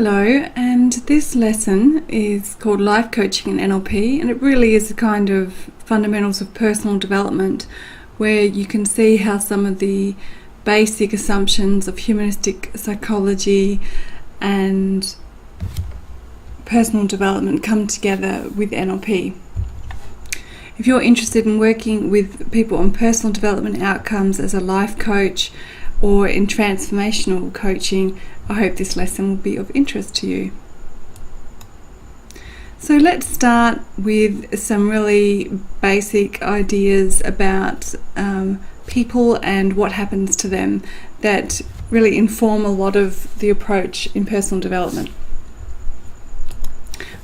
Hello, and this lesson is called Life Coaching and NLP, and it really is a kind of fundamentals of personal development where you can see how some of the basic assumptions of humanistic psychology and personal development come together with NLP. If you're interested in working with people on personal development outcomes as a life coach or in transformational coaching, I hope this lesson will be of interest to you. So let's start with some really basic ideas about people and what happens to them that really inform a lot of the approach in personal development.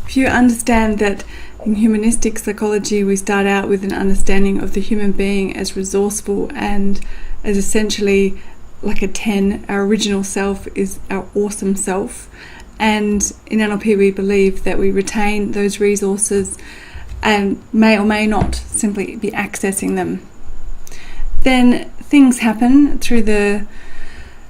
If you understand that in humanistic psychology we start out with an understanding of the human being as resourceful and as essentially like a 10, our original self is our awesome self, and in NLP we believe that we retain those resources and may or may not simply be accessing them. Then things happen through the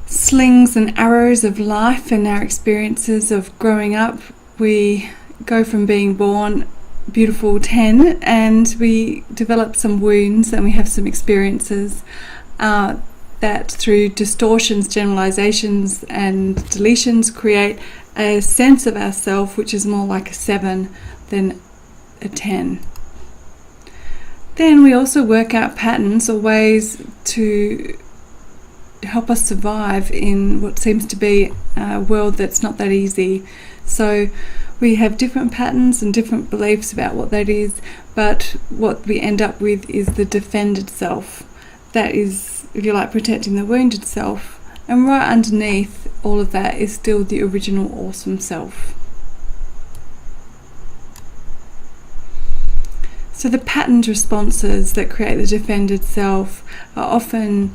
slings and arrows of life and our experiences of growing up. We go from being born beautiful 10 and we develop some wounds and we have some experiences that through distortions, generalizations and deletions create a sense of ourself which is more like a 7 than a 10. Then we also work out patterns or ways to help us survive in what seems to be a world that's not that easy. So we have different patterns and different beliefs about what that is, but what we end up with is the defended self. That is, if you like, protecting the wounded self, and right underneath all of that is still the original awesome self. So the patterned responses that create the defended self are often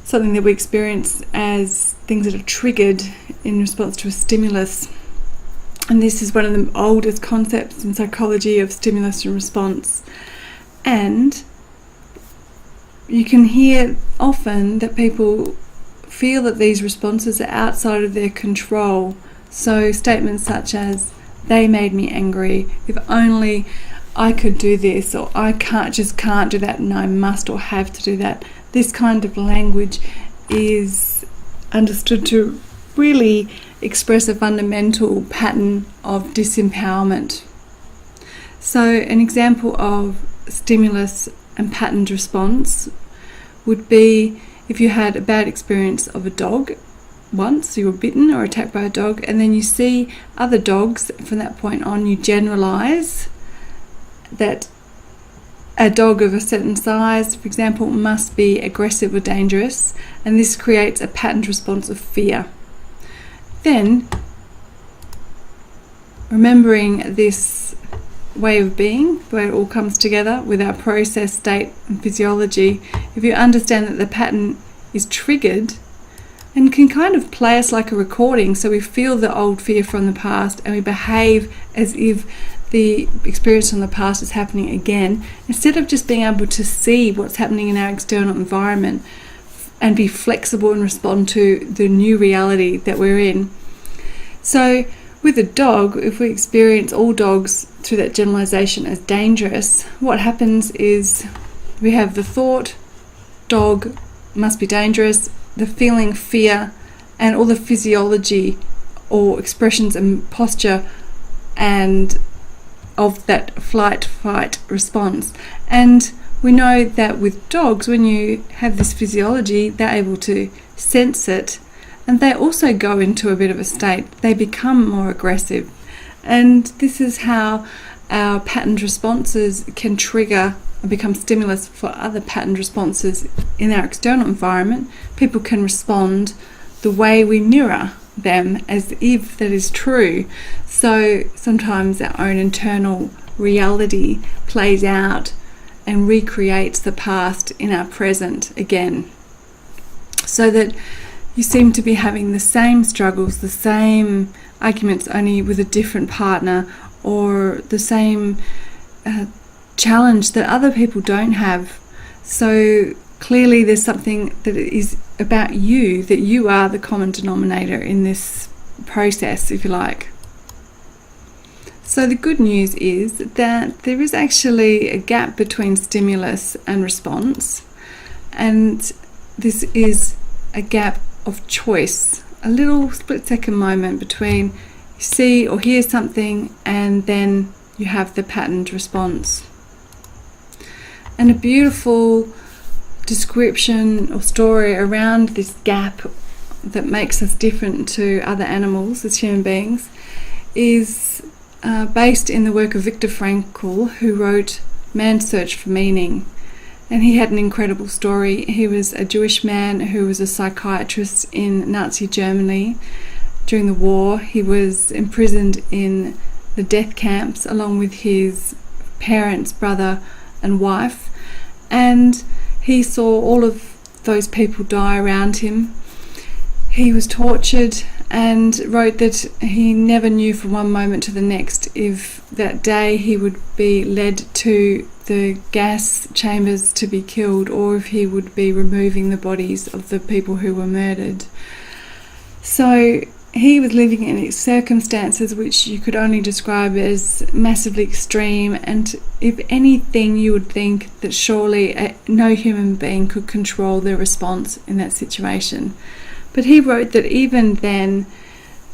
something that we experience as things that are triggered in response to a stimulus. And this is one of the oldest concepts in psychology of stimulus and response. And you can hear often that people feel that these responses are outside of their control. So statements such as, they made me angry, if only I could do this, or I can't do that and I must or have to do that. This kind of language is understood to really express a fundamental pattern of disempowerment. So an example of stimulus and patterned response would be if you had a bad experience of a dog once, you were bitten or attacked by a dog, and then you see other dogs. From that point on, you generalize that a dog of a certain size, for example, must be aggressive or dangerous, and this creates a patterned response of fear. Then, remembering this way of being, where it all comes together with our process, state and physiology, if you understand that the pattern is triggered and can kind of play us like a recording, so we feel the old fear from the past and we behave as if the experience from the past is happening again, instead of just being able to see what's happening in our external environment and be flexible and respond to the new reality that we're in. So with a dog, if we experience all dogs through that generalization as dangerous, what happens is we have the thought, dog must be dangerous, the feeling fear, and all the physiology or expressions and posture and of that flight-fight response. And we know that with dogs, when you have this physiology, they're able to sense it, and they also go into a bit of a state. They become more aggressive. And this is how our patterned responses can trigger and become stimulus for other patterned responses in our external environment. People can respond the way we mirror them as if that is true. So sometimes our own internal reality plays out and recreates the past in our present again. So that you seem to be having the same struggles, the same arguments, only with a different partner, or the same challenge that other people don't have. So clearly there's something that is about you, that you are the common denominator in this process, if you like. So the good news is that there is actually a gap between stimulus and response, and this is a gap of choice, a little split-second moment between you see or hear something and then you have the patterned response. And a beautiful description or story around this gap that makes us different to other animals as human beings is based in the work of Viktor Frankl, who wrote Man's Search for Meaning. And he had an incredible story. He was a Jewish man who was a psychiatrist in Nazi Germany during the war. He was imprisoned in the death camps along with his parents, brother and wife, and he saw all of those people die around him. He was tortured and wrote that he never knew from one moment to the next if that day he would be led to the gas chambers to be killed or if he would be removing the bodies of the people who were murdered. So he was living in circumstances which you could only describe as massively extreme, and if anything you would think that surely no human being could control their response in that situation. But he wrote that even then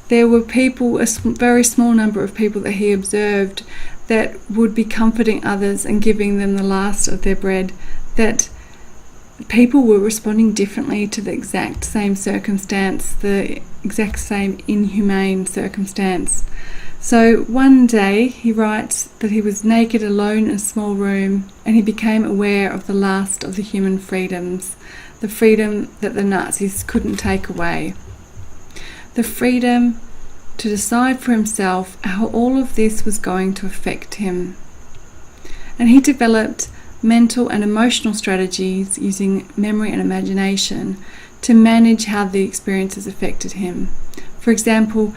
there were people, a very small number of people that he observed that would be comforting others and giving them the last of their bread, that people were responding differently to the exact same circumstance, the exact same inhumane circumstance. So one day he writes that he was naked alone in a small room and he became aware of the last of the human freedoms, the freedom that the Nazis couldn't take away. The freedom to decide for himself how all of this was going to affect him. And he developed mental and emotional strategies using memory and imagination to manage how the experiences affected him. For example,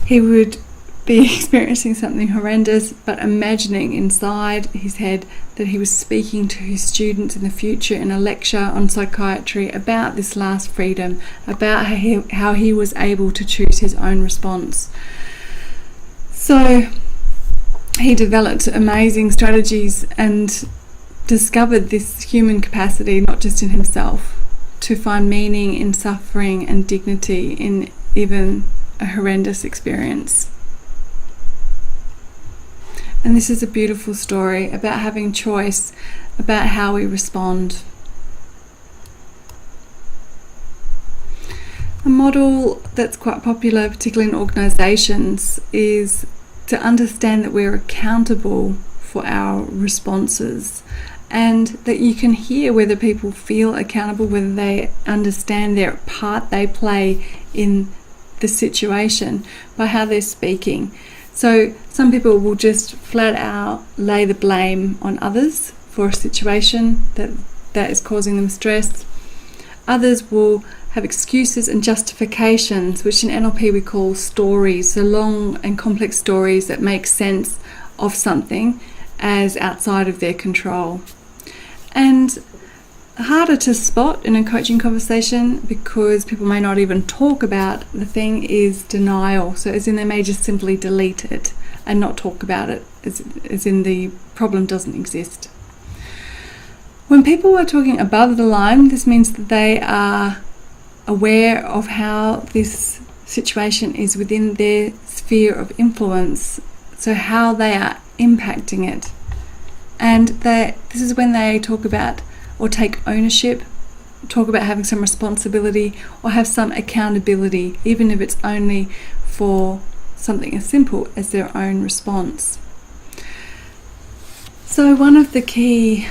he would be experiencing something horrendous but imagining inside his head that he was speaking to his students in the future in a lecture on psychiatry about this last freedom, about how he was able to choose his own response. So he developed amazing strategies and discovered this human capacity, not just in himself, to find meaning in suffering and dignity in even a horrendous experience. And this is a beautiful story about having choice, about how we respond. A model that's quite popular, particularly in organisations, is to understand that we're accountable for our responses, and that you can hear whether people feel accountable, whether they understand their part they play in the situation by how they're speaking. So some people will just flat out lay the blame on others for a situation that is causing them stress. Others will have excuses and justifications, which in NLP we call stories, so long and complex stories that make sense of something as outside of their control. And harder to spot in a coaching conversation, because people may not even talk about the thing, is denial. So as in they may just simply delete it and not talk about it, as in the problem doesn't exist. When people are talking above the line, this means that they are aware of how this situation is within their sphere of influence, so how they are impacting it. And this is when they talk about or take ownership, talk about having some responsibility or have some accountability, even if it's only for something as simple as their own response. So one of the key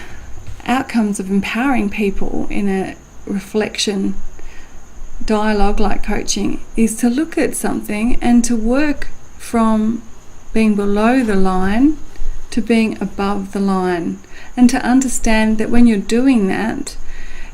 outcomes of empowering people in a reflection dialogue like coaching is to look at something and to work from being below the line to being above the line, and to understand that when you're doing that,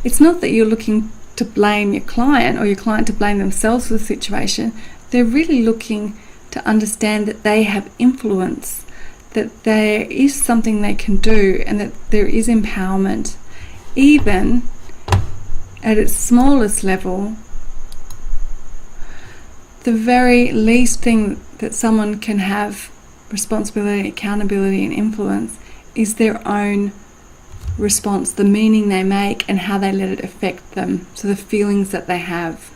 it's not that you're looking to blame your client or your client to blame themselves for the situation. They're really looking to understand that they have influence, that there is something they can do, and that there is empowerment, even at its smallest level, the very least thing that someone can have responsibility, accountability and influence is their own response, the meaning they make and how they let it affect them, so the feelings that they have.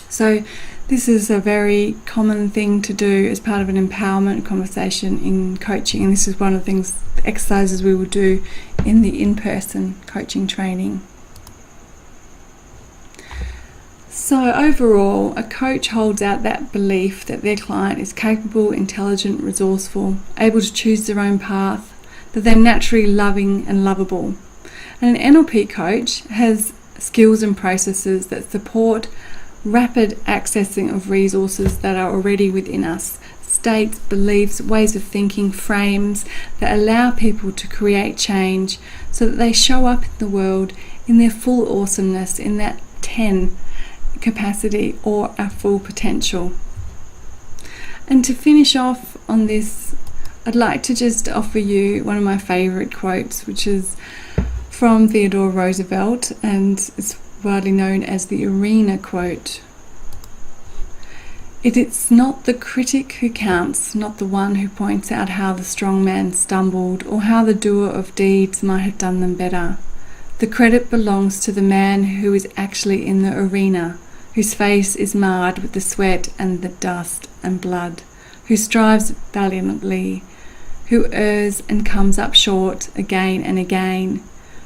So this is a very common thing to do as part of an empowerment conversation in coaching, and this is one of the things, the exercises we will do in the in-person coaching training. So overall, a coach holds out that belief that their client is capable, intelligent, resourceful, able to choose their own path, that they're naturally loving and lovable. And an NLP coach has skills and processes that support rapid accessing of resources that are already within us, states, beliefs, ways of thinking, frames that allow people to create change so that they show up in the world in their full awesomeness, in that 10 capacity or our full potential. And to finish off on this, I'd like to just offer you one of my favourite quotes, which is from Theodore Roosevelt, and it's widely known as the arena quote. It's not the critic who counts, not the one who points out how the strong man stumbled or how the doer of deeds might have done them better. The credit belongs to the man who is actually in the arena, whose face is marred with the sweat and the dust and blood, who strives valiantly, who errs and comes up short again and again,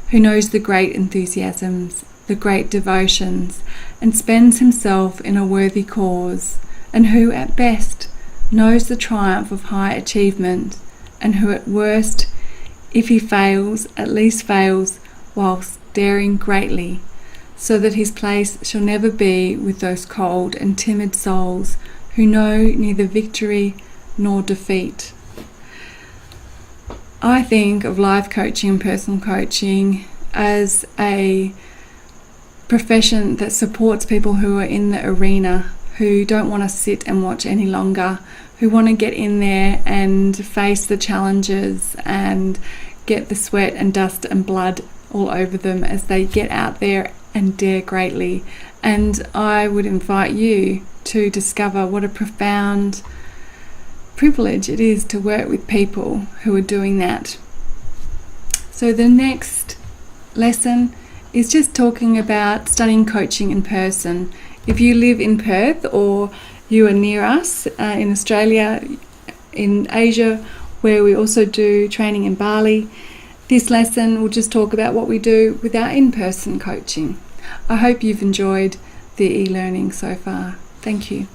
who knows the great enthusiasms, the great devotions, and spends himself in a worthy cause, and who at best knows the triumph of high achievement, and who at worst, if he fails, at least fails whilst daring greatly, so that his place shall never be with those cold and timid souls who know neither victory nor defeat. I think of life coaching and personal coaching as a profession that supports people who are in the arena, who don't want to sit and watch any longer, who want to get in there and face the challenges and get the sweat and dust and blood all over them as they get out there and dare greatly. And I would invite you to discover what a profound privilege it is to work with people who are doing that. So the next lesson is just talking about studying coaching in person. If you live in Perth or you are near us in Australia, in Asia, where we also do training in Bali, this lesson will just talk about what we do with our in-person coaching. I hope you've enjoyed the e-learning so far. Thank you.